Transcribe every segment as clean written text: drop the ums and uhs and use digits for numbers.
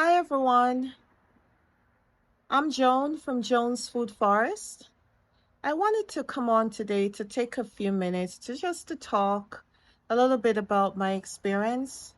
Hi everyone, I'm Joan from Joan's Food Forest. I wanted to come on today to take a few minutes to talk a little bit about my experience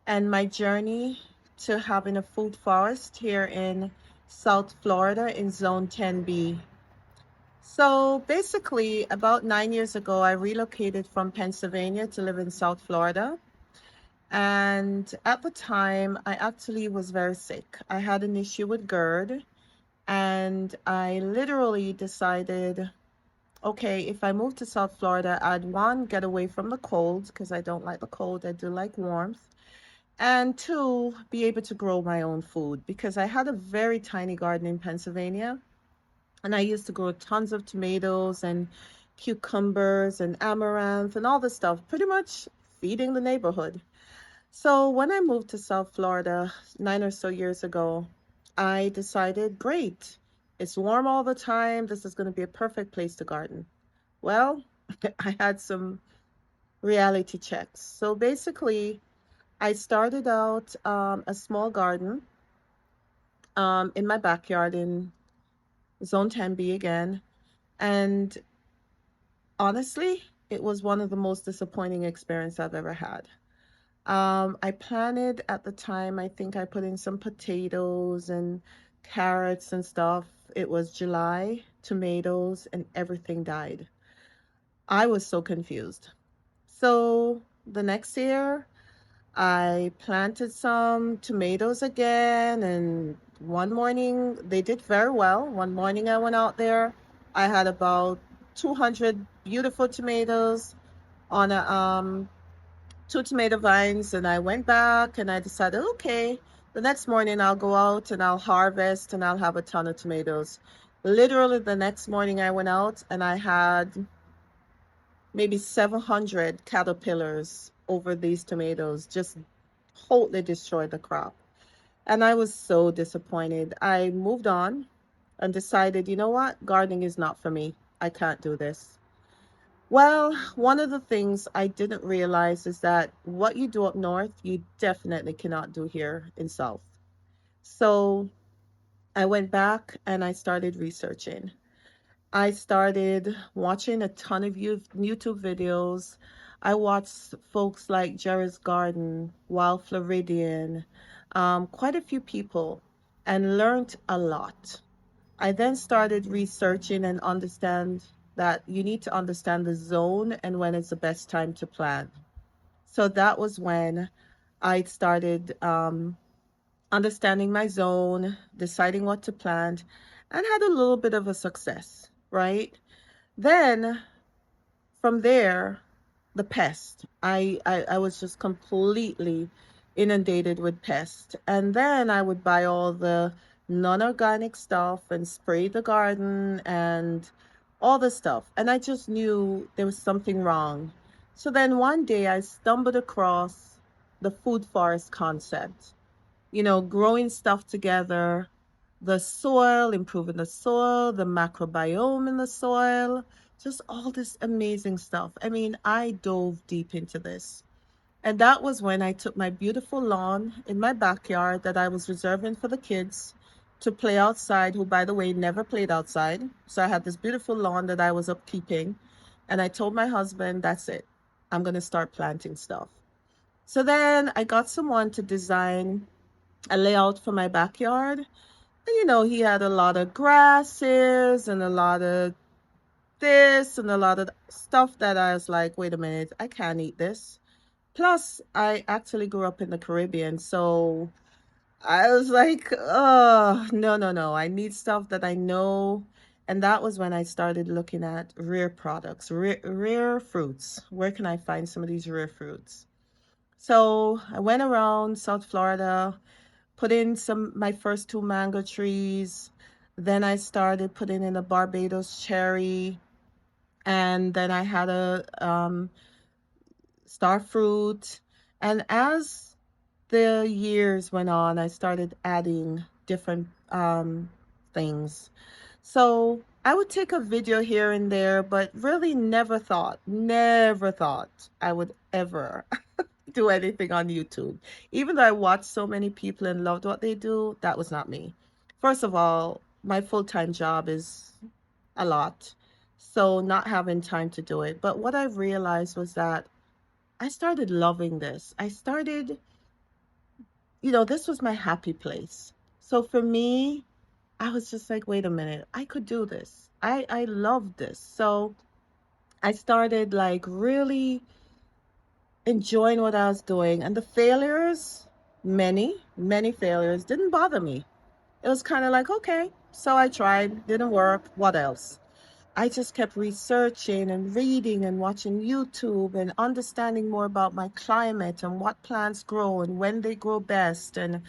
and my journey to having a food forest here in South Florida in Zone 10B. So basically, about 9 years ago, I relocated from Pennsylvania to live in South Florida. And at the time, I actually was very sick. I had an issue with GERD. And I literally decided, okay, if I move to South Florida, I'd one, get away from the cold because I don't like the cold. I do like warmth. And two, be able to grow my own food because I had a very tiny garden in Pennsylvania. And I used to grow tons of tomatoes and cucumbers and amaranth and all this stuff, pretty much feeding the neighborhood. So when I moved to South Florida 9 or so years ago, I decided, great, it's warm all the time. This is going to be a perfect place to garden. Well, I had some reality checks. So basically, I started out a small garden in my backyard in Zone 10B again. And honestly, it was one of the most disappointing experiences I've ever had. I planted at the time, I think I put in some potatoes and carrots and stuff. It was July, tomatoes, and everything died. I was so confused. So the next year, I planted some tomatoes again, and one morning they did very well. One morning I went out there, I had about 200 beautiful tomatoes on a two tomato vines, and I went back and I decided, okay, the next morning I'll go out and I'll harvest and I'll have a ton of tomatoes. Literally the next morning I went out and I had maybe 700 caterpillars over these tomatoes, just totally destroyed the crop. And I was so disappointed. I moved on and decided, you know what? Gardening is not for me. I can't do this. Well, one of the things I didn't realize is that what you do up north, you definitely cannot do here in South. So I went back and I started researching. I started watching a ton of YouTube videos. I watched folks like Jerry's Garden, Wild Floridian, quite a few people, and learned a lot. I then started researching and understand that you need to understand the zone and when it's the best time to plant. So that was when I started understanding my zone, deciding what to plant, and had a little bit of a success, right? Then from there, the pest. I was just completely inundated with pests. And then I would buy all the non-organic stuff and spray the garden and all the stuff. And I just knew there was something wrong. So then one day I stumbled across the food forest concept, growing stuff together, the soil, improving the soil, the microbiome in the soil, just all this amazing stuff. I mean, I dove deep into this. And that was when I took my beautiful lawn in my backyard that I was reserving for the kids to play outside, who, by the way, never played outside. So I had this beautiful lawn that I was upkeeping. And I told my husband, that's it. I'm going to start planting stuff. So then I got someone to design a layout for my backyard. And he had a lot of grasses and a lot of this and a lot of stuff that I was like, wait a minute, I can't eat this. Plus, I actually grew up in the Caribbean, so I was like, oh, no, no, no. I need stuff that I know. And that was when I started looking at rare products, rare fruits. Where can I find some of these rare fruits? So I went around South Florida, put in my first two mango trees. Then I started putting in a Barbados cherry, and then I had a star fruit. And as the years went on, I started adding different things. So I would take a video here and there, but really never thought I would ever do anything on YouTube. Even though I watched so many people and loved what they do, that was not me. First of all, my full-time job is a lot. So not having time to do it. But what I realized was that I started loving this. I started, this was my happy place. So for me, I was just like, wait a minute, I could do this. I love this. So I started like really enjoying what I was doing. And the failures, many failures, didn't bother me. It was kind of like, okay, so I tried, didn't work, what else? I just kept researching and reading and watching YouTube and understanding more about my climate and what plants grow and when they grow best. And,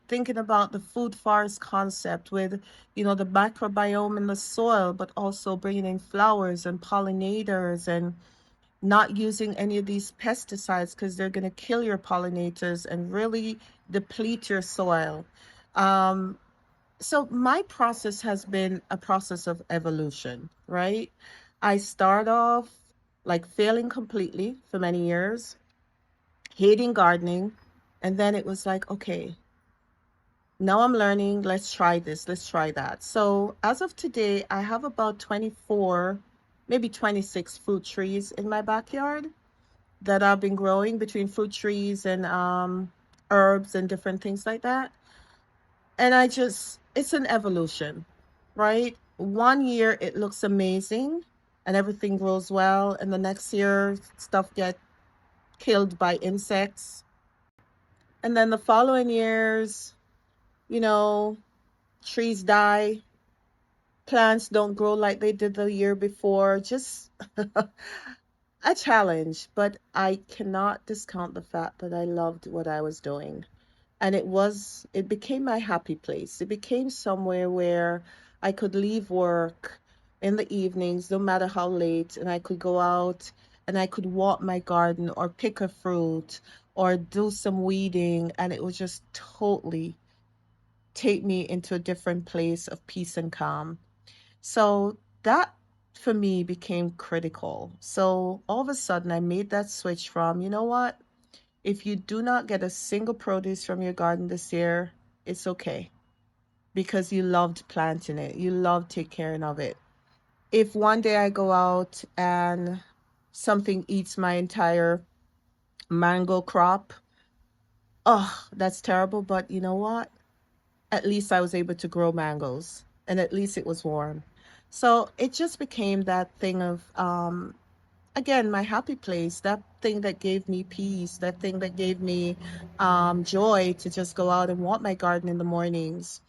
thinking about the food forest concept with, the microbiome in the soil, but also bringing in flowers and pollinators and not using any of these pesticides because they're going to kill your pollinators and really deplete your soil. Um, so my process has been a process of evolution, right? I start off like failing completely for many years, hating gardening, and then it was like, okay, now I'm learning, let's try this, let's try that. So as of today, I have about 24, maybe 26 fruit trees in my backyard that I've been growing between fruit trees and herbs and different things like that. And it's an evolution, right? One year it looks amazing and everything grows well, and the next year stuff get killed by insects. And then the following years, you know, trees die, plants don't grow like they did the year before. Just a challenge, but I cannot discount the fact that I loved what I was doing. And it became my happy place. It became somewhere where I could leave work in the evenings, no matter how late, and I could go out and I could walk my garden or pick a fruit or do some weeding, and it would just totally take me into a different place of peace and calm. So that for me became critical. So all of a sudden I made that switch from, you know what? If you do not get a single produce from your garden this year, it's okay because you loved planting it. You loved taking care of it. If one day I go out and something eats my entire mango crop, oh, that's terrible. But you know what? At least I was able to grow mangoes and at least it was warm. So it just became that thing of, again, my happy place, that thing that gave me peace, that thing that gave me joy to just go out and walk my garden in the mornings.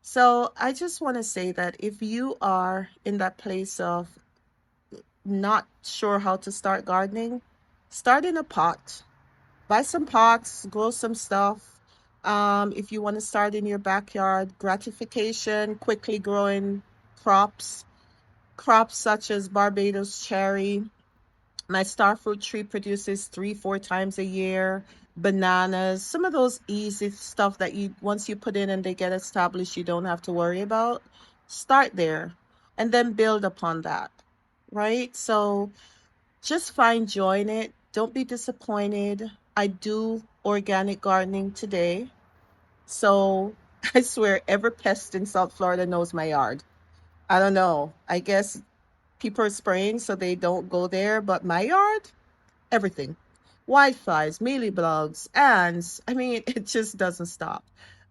So I just want to say that if you are in that place of not sure how to start gardening, start in a pot. Buy some pots, grow some stuff. If you want to start in your backyard, gratification, quickly growing crops, crops such as Barbados cherry. My star fruit tree produces 3, 4 times a year. Bananas, some of those easy stuff that you once you put in and they get established, you don't have to worry about. Start there and then build upon that, right? So just find joy in it. Don't be disappointed. I do organic gardening today. So I swear every pest in South Florida knows my yard. I don't know. I guess people are spraying so they don't go there, but my yard, everything. Whiteflies, mealybugs, ants. I mean, it just doesn't stop.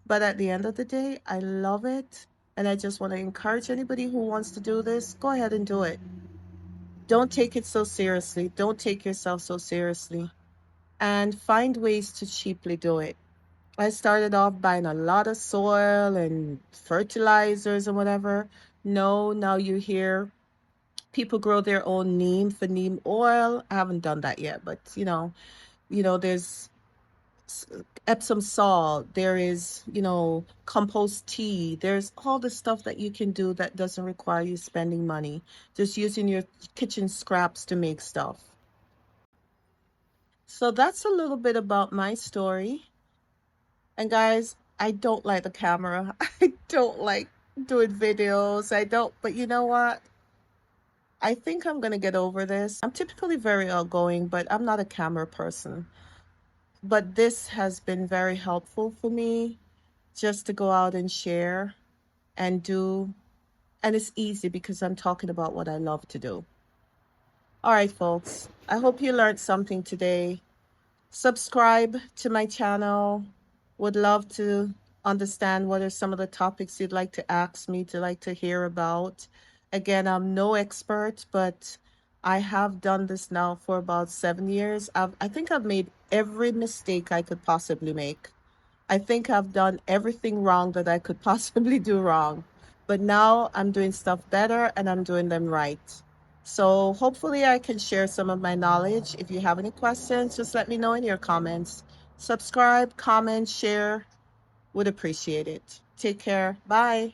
But at the end of the day, I love it. And I just want to encourage anybody who wants to do this, go ahead and do it. Don't take it so seriously. Don't take yourself so seriously. And find ways to cheaply do it. I started off buying a lot of soil and fertilizers and whatever. No, now you hear people grow their own neem for neem oil. I haven't done that yet, but there's Epsom salt, there is, compost tea. There's all the stuff that you can do that doesn't require you spending money, just using your kitchen scraps to make stuff. So that's a little bit about my story. And guys, I don't like the camera. I don't like doing videos. I don't, but you know what? I think I'm gonna get over this. I'm typically very outgoing, but I'm not a camera person. but this has been very helpful for me just to go out and share and do. And it's easy because I'm talking about what I love to do. All right, folks. I hope you learned something today. Subscribe to my channel. Would love to understand what are some of the topics you'd like to ask me to like to hear about. Again, I'm no expert, but I have done this now for about 7 years. I think I've made every mistake I could possibly make. I think I've done everything wrong that I could possibly do wrong. But now I'm doing stuff better and I'm doing them right. So hopefully I can share some of my knowledge. If you have any questions, just let me know in your comments. Subscribe, comment, share. Would appreciate it. Take care. Bye.